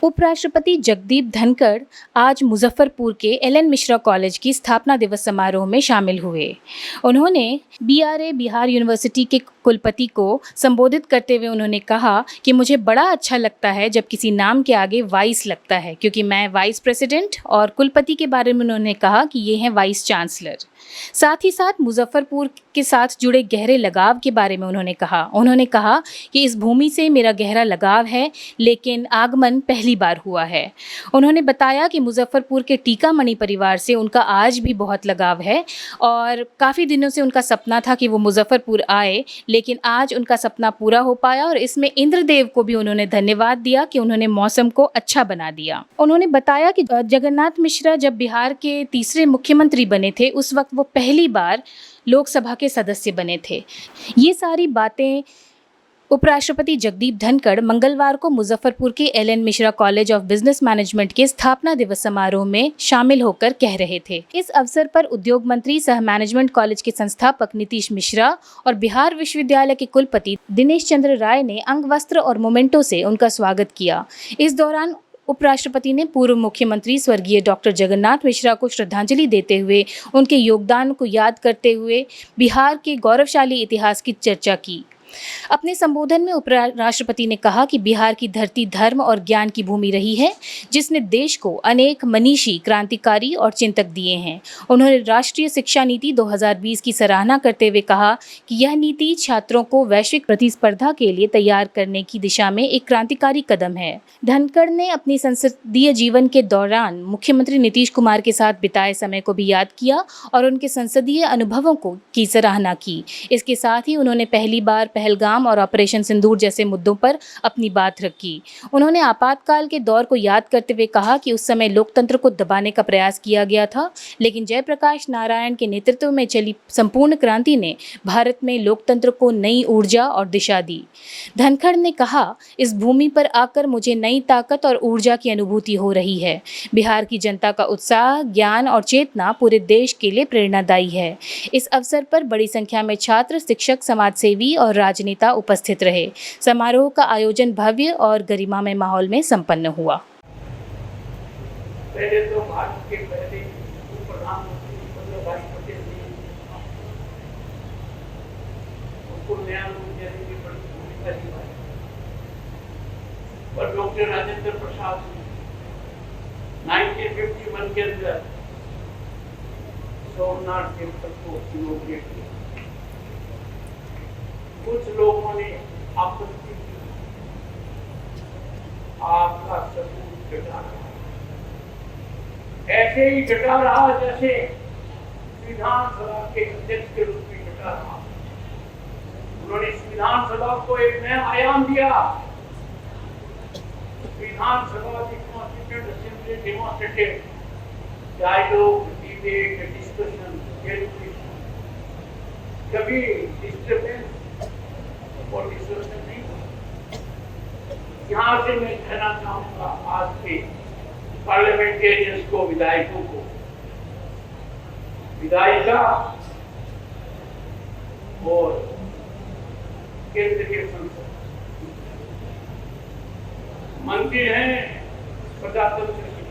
उपराष्ट्रपति जगदीप धनखड़ आज मुजफ्फरपुर के एल.एन. मिश्रा कॉलेज की स्थापना दिवस समारोह में शामिल हुए। उन्होंने बीआरए बिहार यूनिवर्सिटी के कुलपति को संबोधित करते हुए उन्होंने कहा कि मुझे बड़ा अच्छा लगता है जब किसी नाम के आगे वाइस लगता है, क्योंकि मैं वाइस प्रेसिडेंट, और कुलपति के बारे में उन्होंने कहा कि ये हैं वाइस चांसलर। साथ ही साथ मुजफ्फरपुर के साथ जुड़े गहरे लगाव के बारे में उन्होंने कहा कि इस भूमि से मेरा गहरा लगाव है, लेकिन आगमन पहली बार हुआ है। उन्होंने बताया कि मुजफ्फरपुर के टीकामणि परिवार से उनका आज भी बहुत लगाव है और काफ़ी दिनों से उनका सपना था कि वो मुजफ्फरपुर आए, लेकिन आज उनका सपना पूरा हो पाया और इसमें इंद्रदेव को भी उन्होंने धन्यवाद दिया कि उन्होंने मौसम को अच्छा बना दिया। उन्होंने बताया कि जगन्नाथ मिश्रा जब बिहार के तीसरे मुख्यमंत्री बने थे, उस वक्त वो पहली बार लोकसभा के सदस्य बने थे। ये सारी बातें उपराष्ट्रपति जगदीप धनखड़ मंगलवार को मुजफ्फरपुर के LN. Mishra college of business management के स्थापना दिवस समारोह में शामिल होकर कह रहे थे। इस अवसर पर उद्योग मंत्री सह मैनेजमेंट कॉलेज के संस्थापक नीतीश मिश्रा और बिहार विश्वविद्यालय के कुलपति दिनेश चंद्र राय ने अंगवस्त्र और मोमेंटो से उनका स्वागत किया। इस दौरान उपराष्ट्रपति ने पूर्व मुख्यमंत्री स्वर्गीय डॉक्टर जगन्नाथ मिश्रा को श्रद्धांजलि देते हुए उनके योगदान को याद करते हुए बिहार के गौरवशाली इतिहास की चर्चा की। अपने संबोधन में उपराष्ट्रपति ने कहा कि बिहार की धरती धर्म और ज्ञान की भूमि रही है, जिसने देश को अनेक मनीषी, क्रांतिकारी और चिंतक दिए हैं। उन्होंने राष्ट्रीय शिक्षा नीति 2020 की सराहना करते हुए कहा कि यह नीति छात्रों को वैश्विक प्रतिस्पर्धा के लिए तैयार करने की दिशा में एक क्रांतिकारी कदम है। धनखड़ ने अपनी संसदीय जीवन के दौरान मुख्यमंत्री नीतीश कुमार के साथ बिताए समय को भी याद किया और उनके संसदीय अनुभवों की सराहना की। इसके साथ ही उन्होंने पहली बार पहलगाम और ऑपरेशन सिंदूर जैसे मुद्दों पर अपनी बात रखी। उन्होंने आपातकाल के दौर को याद करते हुए कहा कि उस समय लोकतंत्र को दबाने का प्रयास किया गया था, लेकिन जयप्रकाश नारायण के नेतृत्व में चली संपूर्ण क्रांति ने भारत में लोकतंत्र को नई ऊर्जा और दिशा दी। धनखड़ ने कहा, इस भूमि पर आकर मुझे नई ताकत और ऊर्जा की अनुभूति हो रही है। बिहार की जनता का उत्साह, ज्ञान और चेतना पूरे देश के लिए प्रेरणादायी है। इस अवसर पर बड़ी संख्या में छात्र, शिक्षक, समाजसेवी और राजनेता उपस्थित रहे। समारोह का आयोजन भव्य और गरिमामय माहौल में संपन्न हुआ। पहले तो भारत के पहले प्रधानमंत्री वल्लभभाई पटेल जी उनको नया रूप देने की बड़ी भूमिका निभाई, और डॉक्टर राजेंद्र प्रसाद 1951 के अंदर सोमनाथ टेम्पल को इनॉग्रेट किया। कुछ लोगों ने आपत्ति की, आपका सबूत घटा रहा, ऐसे ही घटा रहा जैसे विधानसभा के अध्यक्ष के रूप में घटा रहा। उन्होंने इस विधानसभा को एक नया आयाम दिया। विधानसभा की constituent assembly democratic dialogue, debate, discussion, deliberation, कभी डिस्टर्बेंस और डिस्कशन नहीं। यहाँ से मैं कहना चाहूँगा आज के पार्लियामेंटेरियंस को, विधायकों को, विधायिका और केंद्र के संसद मंत्री हैं प्रजातंत्र की,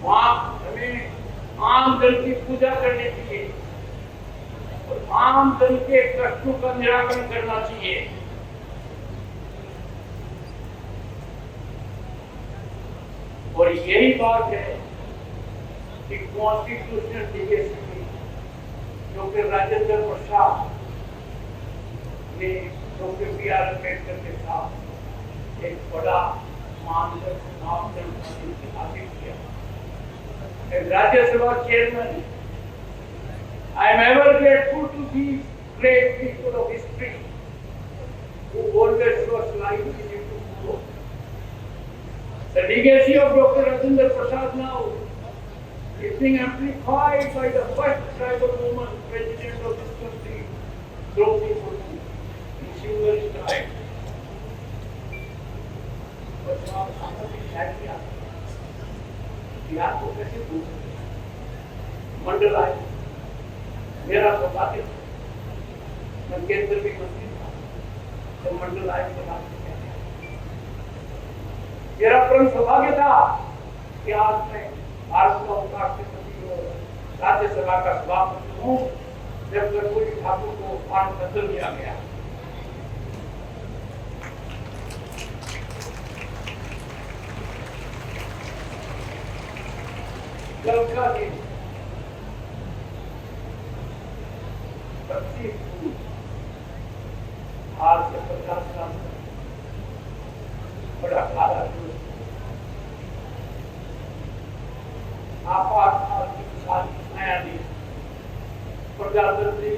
वहाँ हमें आम जन की पूजा करनी चाहिए और आम जन के कष्टों का निराकरण करना चाहिए। और यही बात है कि कॉन्स्टिट्यूशनल लीगेसी में डॉक्टर राजेंद्र प्रसाद ने डॉक्टर बी.आर. अम्बेडकर के साथ एक बड़ा मानदंड स्थापित किया। As Rajya Sabha chairman, I am ever grateful to these great people of history who always show us light into tomorrow. The legacy of Dr. Rajendra Prasad now is being amplified by the first tribal woman president of this country, Draupadi Murmu, in single stride. बस आप सामाजिक न्याय किया, बिहार को कैसे भूल सकते? मंडल आए, मेरा सौभाग्य था, मैं केंद्र भी मंत्री था, तो मंडल आयुक्त मेरा परम सौभाग्य था कि आज मैं भारत का उपराष्ट्रपति और राज्यसभा का सभापति हूँ जब कर्पूरी ठाकुर को भारत रत्न दिया गया। कल का दिन 25 जून आज से 50 साल बड़ा काला दिन। आपातकाल की न्यायाधीश प्रजातंत्री